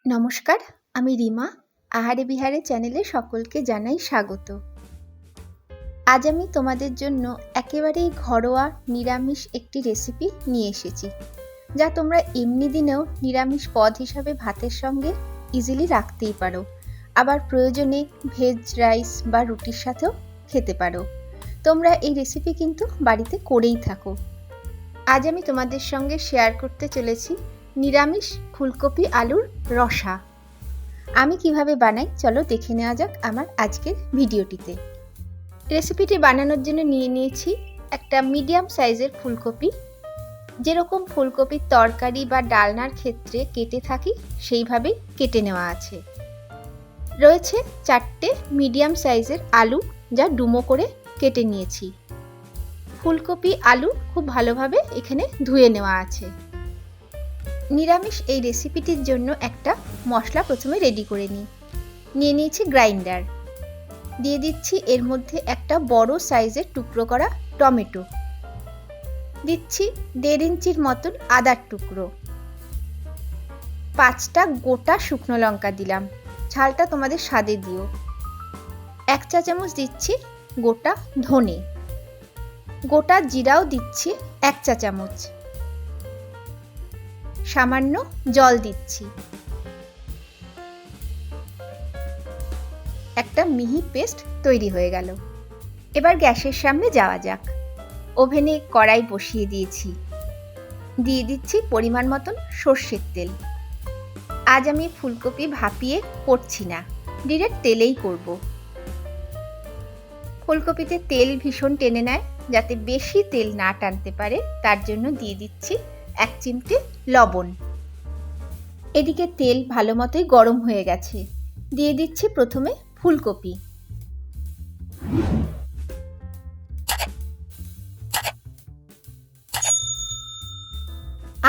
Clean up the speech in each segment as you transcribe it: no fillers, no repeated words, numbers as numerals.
নমস্কার, আমি রিমা। আহারে বিহারে চ্যানেলে সকলকে জানাই স্বাগত। আজ আমি তোমাদের জন্য একেবারেই ঘরোয়া নিরামিষ একটি রেসিপি নিয়ে এসেছি, যা তোমরা এমনি দিনেও নিরামিষ পদ হিসাবে ভাতের সঙ্গে ইজিলি রাখতেই পারো। আবার প্রয়োজনে ভেজ রাইস বা রুটির সাথেও খেতে পারো। তোমরা এই রেসিপি কিন্তু বাড়িতে করেই থাকো। আজ আমি তোমাদের সঙ্গে শেয়ার করতে চলেছি নিরামিষ ফুলকপি আলুর রসা। আমি কিভাবে বানাই চলো দেখে নেওয়া যাক আমার আজকের ভিডিওটিতে। রেসিপিটি বানানোর জন্য নিয়ে নিয়েছি একটা মিডিয়াম সাইজের ফুলকপি। যেরকম ফুলকপির তরকারি বা ডালনার ক্ষেত্রে কেটে থাকি সেইভাবেই কেটে নেওয়া আছে। রয়েছে 4টে মিডিয়াম সাইজের আলু, যা ডুমো করে কেটে নিয়েছি। ফুলকপি আলু খুব ভালোভাবে এখানে ধুয়ে নেওয়া আছে। নিরামিষ এই রেসিপিটির জন্য একটা মশলা প্রথমে রেডি করে নিয়ে নিয়েছি গ্রাইন্ডার। দিয়ে দিচ্ছি এর মধ্যে একটা বড় সাইজের টুকরো করা টমেটো, দিচ্ছি 1.5 ইঞ্চির মতন আদার টুকরো, 5টা গোটা শুকনো লঙ্কা দিলাম, ঝালটা তোমাদের স্বাদে দিও। 1 চা চামচ দিচ্ছি গোটা ধনে, গোটা জিরাও দিচ্ছি 1 চা চামচ, সামান্য জল দিচ্ছি। একটা মিহি পেস্ট তৈরি হয়ে গেল। এবার গ্যাসের সামনে যাওয়া যাক। ওভেনে কড়াই বসিয়ে দিয়েছি। দিয়ে দিচ্ছি পরিমাণ মতন সর্ষের তেল। আজ আমি ফুলকপি ভাপিয়ে করছি না, ডিরেক্ট তেলেই করব। ফুলকপিতে তেল ভীষণ টেনে নেয়, যাতে বেশি তেল না টানতে পারে তার জন্য দিয়ে দিচ্ছি 1 চিমটে লবণ। এদিকে তেল ভালো মতোই গরম হয়ে গেছে। দিয়ে দিচ্ছি প্রথমে ফুলকপি।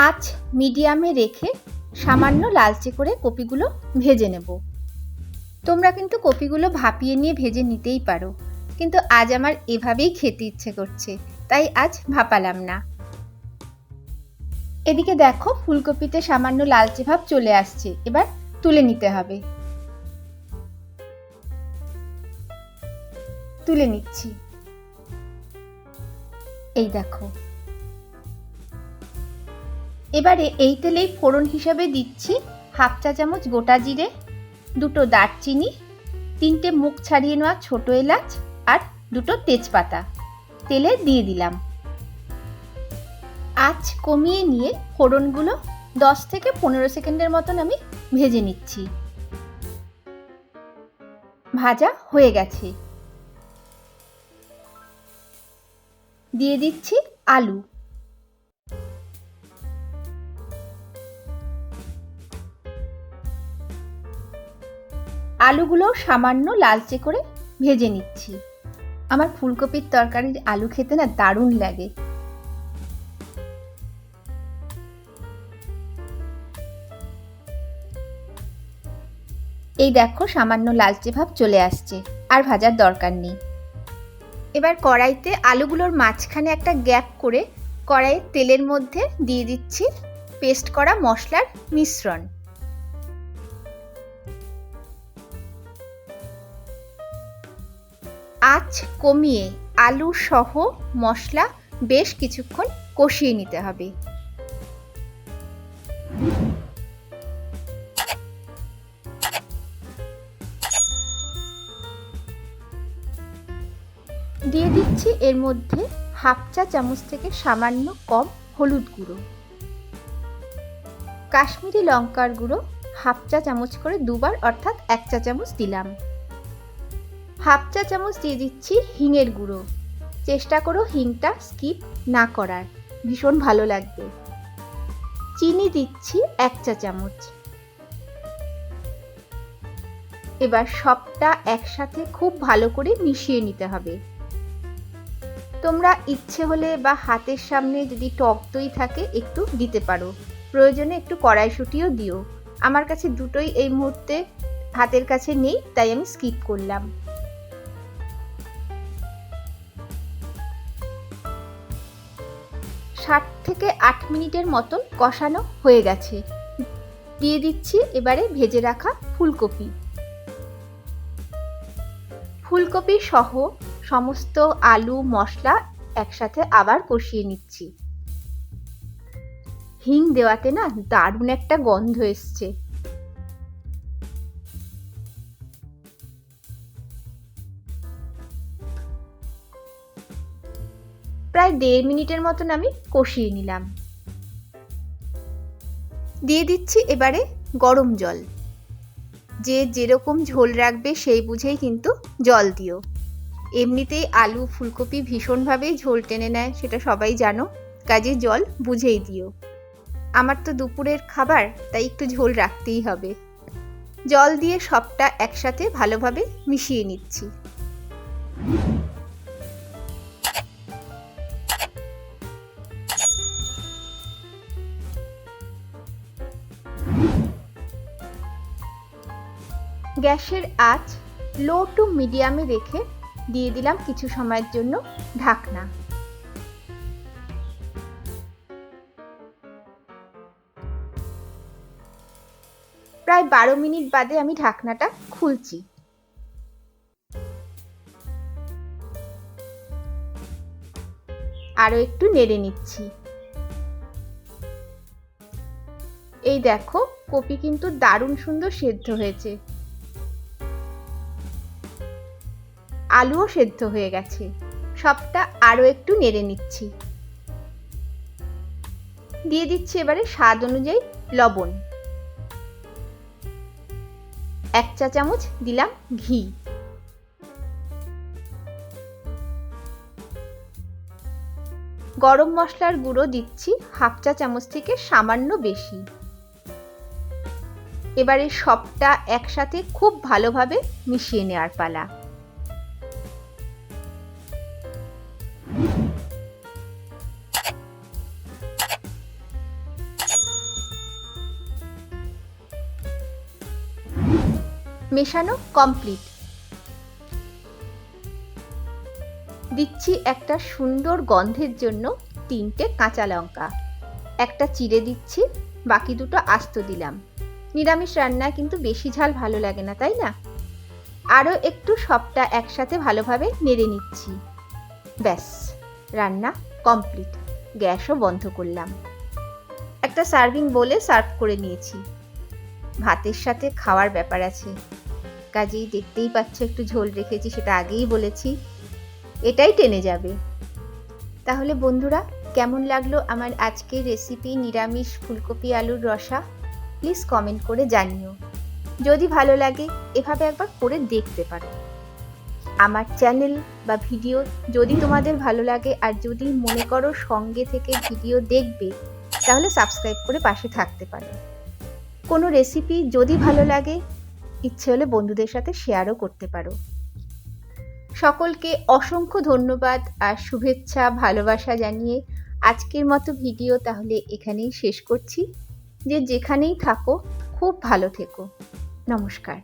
আঁচ মিডিয়ামে রেখে সামান্য লালচে করে কপিগুলো ভেজে নেব। তোমরা কিন্তু কপিগুলো ভাপিয়ে নিয়ে ভেজে নিতেই পারো, কিন্তু আজ আমার এভাবেই খেতে ইচ্ছে করছে, তাই আজ ভাপালাম না। এদিকে দেখো ফুলকপিতে সামান্য লালচে ভাব চলে আসছে। এবার তুলে নিতে হবে। তুলে নিচ্ছি। এই দেখো। এবারে এই তেলেই ফোড়ন হিসাবে দিচ্ছি 1/2 চা চামচ গোটা জিরে, 2টো দারচিনি, 3টে মুখ ছাড়িয়ে নেওয়া ছোট এলাচ আর 2টো তেজপাতা তেলে দিয়ে দিলাম। আঁচ কমিয়ে নিয়ে ফোড়নগুলো 10 থেকে 15 সেকেন্ডের মতন আমি ভেজে নিচ্ছি। ভাজা হয়ে গেছে। দিয়ে দিচ্ছি আলু। আলুগুলো সামান্য লালচে করে ভেজে নিচ্ছি। আমার ফুলকপির তরকারির আলু খেতে না দারুণ লাগে। এই দেখো সামান্য লালচে ভাব চলে আসছে, আর ভাজার দরকার নেই। এবার কড়াইতে আলুগুলোর মাঝখানে একটা গ্যাপ করে কড়াইয়ের তেলের মধ্যে দিয়ে দিচ্ছি পেস্ট করা মশলার মিশ্রণ। আঁচ কমিয়ে আলু সহ মশলা বেশ কিছুক্ষণ কষিয়ে নিতে হবে। দিয়ে দিচ্ছি এর মধ্যে 1/2 চা চামচ থেকে সামান্য কম হলুদ গুঁড়ো, কাশ্মীরি লঙ্কার গুঁড়ো 1/2 চা চামচ করে দুবার, অর্থাৎ 1 চা চামচ দিলাম। 1/2 চা চামচ দিয়ে দিচ্ছি হিঙের গুঁড়ো। চেষ্টা করো হিংটা স্কিপ না করার, ভীষণ ভালো লাগবে। চিনি দিচ্ছি 1 চা চামচ। এবার সবটা একসাথে খুব ভালো করে মিশিয়ে নিতে হবে। তোমরা ইচ্ছে হলে বা হাতের সামনে যদি টক দই থাকে একটু দিতে পারো, প্রয়োজনে একটু কড়াইশুঁটিও দিও। আমার কাছে দুটোই এই মুহূর্তে হাতের কাছে নেই, তাই আমি স্কিপ করলাম। সাত থেকে 8 মিনিটের মতন কষানো হয়ে গেছে। দিয়ে দিচ্ছি এবারে ভেজে রাখা ফুলকপি। ফুলকপি সহ সমস্ত আলু মশলা একসাথে আবার কষিয়ে নিচ্ছি। হিং দেওয়াতে না দারুণ একটা গন্ধ এসছে। প্রায় 1.5 মিনিটের মতন আমি কষিয়ে নিলাম। দিয়ে দিচ্ছি এবারে গরম জল। যে যেরকম ঝোল রাখবে সেই বুঝেই কিন্তু জল দিও। এমনিতেই আলু ফুলকপি ভীষণভাবেই ঝোল টেনে নেয়, সেটা সবাই জানো, কাজে জল বুঝেই দিও। আমার তো দুপুরের খাবার, তাই একটু ঝোল রাখতেই হবে। জল দিয়ে সবটা একসাথে ভালোভাবে মিশিয়ে নিচ্ছি। গ্যাসের আঁচ লো টু মিডিয়ামে রেখে দিয়ে দিলাম কিছু সময়ের জন্য ঢাকনা। প্রায় 12 মিনিট বাদে আমি ঢাকনাটা খুলছি। আরো একটু নেড়ে নিচ্ছি। এই দেখো, কপি কিন্তু দারুণ সুন্দর সেদ্ধ হয়েছে, আলুও সেদ্ধ হয়ে গেছে। সবটা আরো একটু নেড়ে নিচ্ছি। দিয়ে দিচ্ছি এবারে স্বাদ অনুযায়ী লবণ। 1 চা চামচ দিলাম ঘি। গরম মশলার গুঁড়ো দিচ্ছি 1/2 চা চামচ থেকে সামান্য বেশি। এবারে সবটা একসাথে খুব ভালোভাবে মিশিয়ে নেওয়ার পালা। মেশানো কমপ্লিট। দিচ্ছি একটা সুন্দর গন্ধের জন্য 3টে কাঁচা লঙ্কা। একটা চিড়ে দিচ্ছি, বাকি দুটো আস্ত দিলাম। নিরামিষ রান্না কিন্তু বেশি ঝাল ভালো লাগে না, তাই না? আরও একটু সবটা একসাথে ভালোভাবে নেড়ে নিচ্ছি। ব্যাস, রান্না কমপ্লিট। গ্যাসও বন্ধ করলাম। একটা সার্ভিং বোলে সার্ভ করে নিয়েছি। ভাতের সাথে খাওয়ার ব্যাপার আছে, কাজেই দেখতেই পাচ্ছ একটু ঝোল রেখেছি, সেটা আগেই বলেছি, এটাই টেনে যাবে। তাহলে বন্ধুরা, কেমন লাগলো আমার আজকের রেসিপি নিরামিষ ফুলকপি আলুর রসা? প্লিজ কমেন্ট করে জানিও। যদি ভালো লাগে এভাবে একবার করে দেখতে পারো। আমার চ্যানেল বা ভিডিও যদি তোমাদের ভালো লাগে আর যদি মনে করো সঙ্গে থেকে ভিডিও দেখবে, তাহলে সাবস্ক্রাইব করে পাশে থাকতে পারো। কোনো রেসিপি যদি ভালো লাগে, ইচ্ছে হলে বন্ধুদের সাথে শেয়ারও করতে পারো। সকলকে অসংখ্য ধন্যবাদ আর শুভেচ্ছা ভালোবাসা জানিয়ে আজকের মতো ভিডিও তাহলে এখানেই শেষ করছি। যে যেখানেই থাকো খুব ভালো থেকো। নমস্কার।